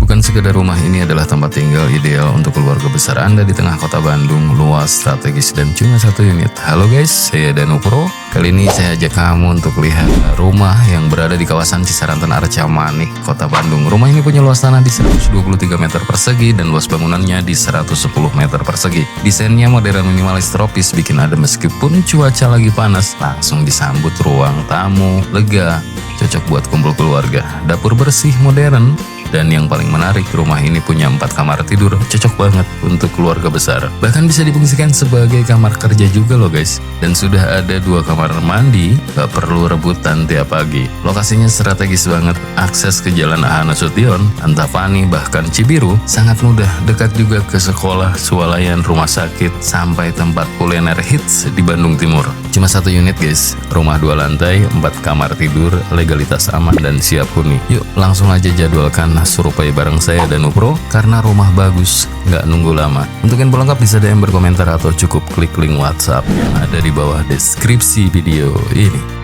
Bukan sekedar rumah, ini adalah tempat tinggal ideal untuk keluarga besar Anda di tengah kota Bandung, luas, strategis, dan cuma satu unit. Halo guys, saya Danu Pro. Kali ini saya ajak kamu untuk lihat rumah yang berada di kawasan Cisaranten Arca Manik, kota Bandung. Rumah ini punya luas tanah di 123 meter persegi dan luas bangunannya di 110 meter persegi. Desainnya modern minimalis tropis, bikin adem meskipun cuaca lagi panas. Langsung disambut ruang tamu, lega, cocok buat kumpul keluarga. Dapur bersih, modern. Dan yang paling menarik, rumah ini punya 4 kamar tidur, cocok banget untuk keluarga besar. Bahkan bisa difungsikan sebagai kamar kerja juga loh guys. Dan sudah ada 2 kamar mandi, gak perlu rebutan tiap pagi. Lokasinya strategis banget, akses ke Jalan A. Nasution, Antapani, bahkan Cibiru, sangat mudah. Dekat juga ke sekolah, swalayan, rumah sakit, sampai tempat kuliner hits di Bandung Timur. Cuma 1 unit guys, rumah 2 lantai, 4 kamar tidur, legalitas aman dan siap huni. Yuk langsung aja jadwalkan survei bareng saya Danu Pro, karena rumah bagus, nggak nunggu lama. Untuk info lengkap bisa DM berkomentar atau cukup klik link WhatsApp yang ada di bawah deskripsi video ini.